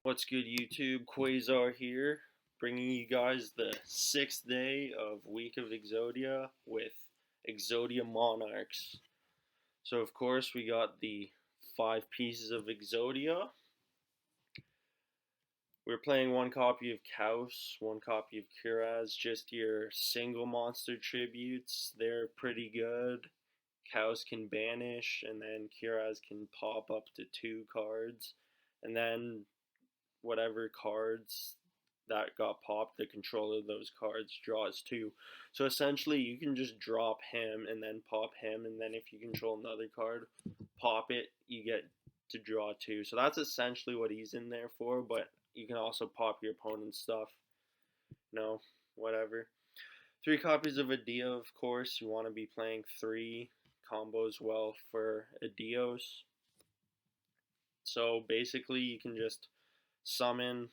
What's good, YouTube? Quasar here, bringing you guys the 6th day of Week of Exodia with Exodia Monarchs. So, of course, we got the 5 pieces of Exodia. We're playing one copy of Kaus, one copy of Kuraz, just your single monster tributes. They're pretty good. Kaus can banish, and then Kuraz can pop up to 2 cards. And then whatever cards that got popped, the controller of those cards draws 2. So essentially, you can just drop him and then pop him, and then if you control another card, pop it, you get to draw 2. So that's essentially what he's in there for, but you can also pop your opponent's stuff. No, whatever. 3 copies of Adio, of course. You want to be playing 3 combos well for Adios. So basically, you can just summon,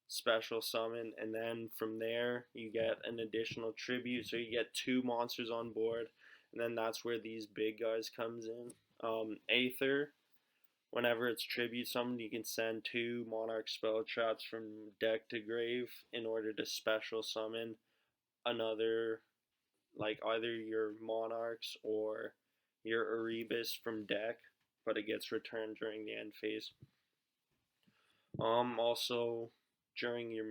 special summon, and then from there you get an additional tribute, so you get 2 monsters on board, and then that's where these big guys comes in. Aether, whenever it's tribute summoned, you can send 2 Monarch spell traps from deck to grave in order to special summon another, like either your Monarchs or your Erebus from deck, but it gets returned during the end phase. Also, during your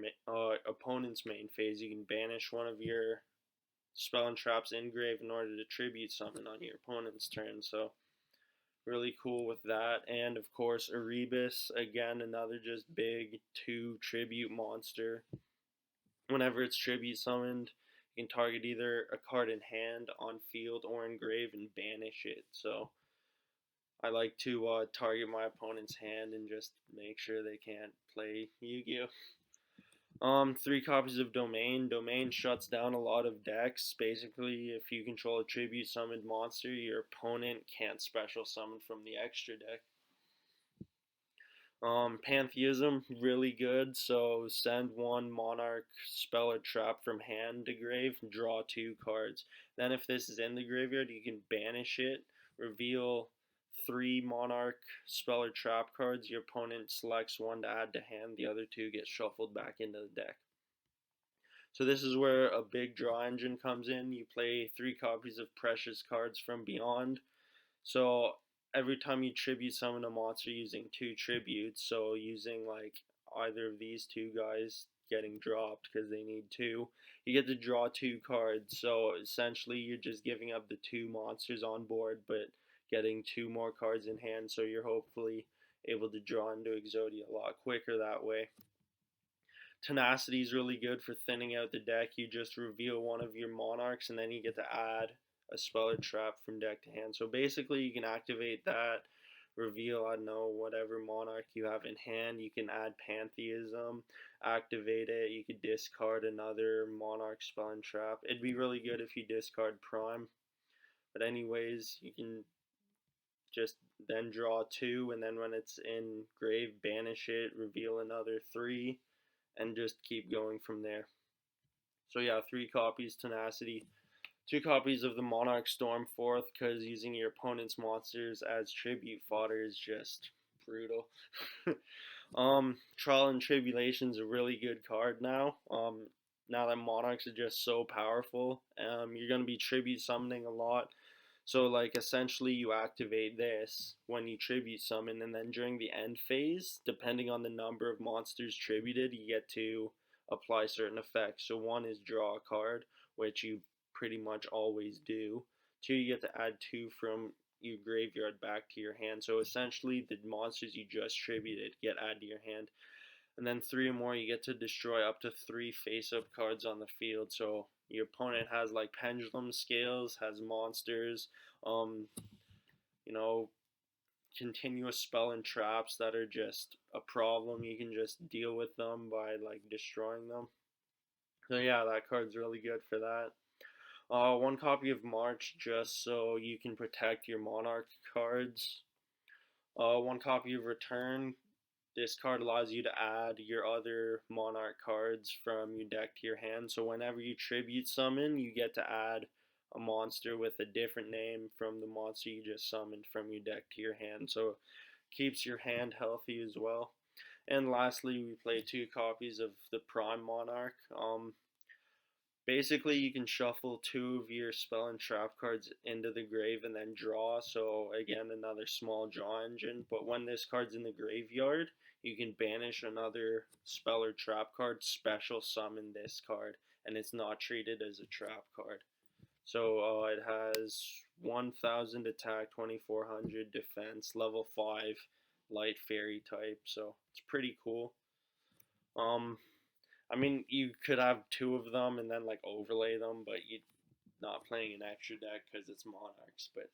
opponent's main phase, you can banish one of your spell and traps in grave in order to tribute summon on your opponent's turn. So, really cool with that. And of course, Erebus, again, another just big 2 tribute monster. Whenever it's tribute summoned, you can target either a card in hand, on field, or in grave and banish it. So, I like to target my opponent's hand and just make sure they can't play Yu-Gi-Oh! 3 copies of Domain. Domain shuts down a lot of decks. Basically, if you control a tribute summoned monster, your opponent can't special summon from the extra deck. Pantheism, really good. So send 1 Monarch spell or trap from hand to grave, draw 2 cards. Then if this is in the graveyard, you can banish it, reveal 3 Monarch spell or trap cards. Your opponent selects 1 to add to hand, the other 2 get shuffled back into the deck. So this is where a big draw engine comes in. You play 3 copies of precious cards from beyond. So every time you tribute summon a monster using 2 tributes, so using like either of these 2 guys getting dropped because they need 2, you get to draw 2 cards. So essentially you're just giving up the 2 monsters on board, but getting 2 more cards in hand, so you're hopefully able to draw into Exodia a lot quicker that way. Tenacity is really good for thinning out the deck. You just reveal one of your Monarchs, and then you get to add a spell or trap from deck to hand. So basically, you can activate that, reveal, I don't know, whatever Monarch you have in hand. You can add Pantheism, activate it. You could discard another Monarch spell and trap. It'd be really good if you discard Prime. But anyways, you can just then draw 2, and then when it's in grave, banish it, reveal another 3, and just keep going from there. So yeah, 3 copies Tenacity, 2 copies of the Monarch Stormforth, because using your opponent's monsters as tribute fodder is just brutal. Trial and Tribulation is a really good card now. Now that Monarchs are just so powerful, you're going to be tribute summoning a lot. So like essentially you activate this when you tribute summon, and then during the end phase, depending on the number of monsters tributed, you get to apply certain effects. So 1 is draw a card, which you pretty much always do. 2, you get to add 2 from your graveyard back to your hand. So essentially the monsters you just tributed get added to your hand. And then 3 or more, you get to destroy up to 3 face-up cards on the field. So your opponent has like pendulum scales, has monsters, you know, continuous spell and traps that are just a problem. You can just deal with them by like destroying them. So yeah, that card's really good for that. 1 copy of March, just so you can protect your Monarch cards. 1 copy of Return. This card allows you to add your other Monarch cards from your deck to your hand. So whenever you tribute summon, you get to add a monster with a different name from the monster you just summoned from your deck to your hand. So it keeps your hand healthy as well. And lastly, we play 2 copies of the Prime Monarch. Basically, you can shuffle 2 of your spell and trap cards into the grave and then draw. So again, another small draw engine. But when this card's in the graveyard, you can banish another spell or trap card, special summon this card, and it's not treated as a trap card. So it has 1000 attack, 2400 defense, level 5 light fairy type. So it's pretty cool. I mean, you could have 2 of them and then like overlay them, but you're not playing an extra deck because it's Monarchs. But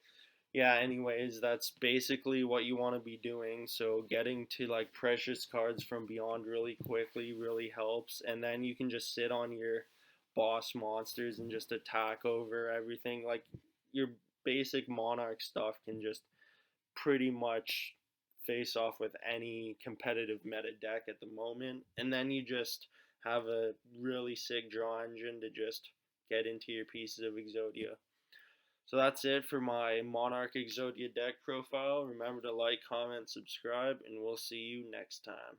yeah, anyways, that's basically what you want to be doing. So getting to like precious cards from beyond really quickly really helps, and then you can just sit on your boss monsters and just attack over everything. Like your basic Monarch stuff can just pretty much face off with any competitive meta deck at the moment, and then you just have a really sick draw engine to just get into your pieces of Exodia. So that's it for my Monarch Exodia deck profile. Remember to like, comment, subscribe, and we'll see you next time.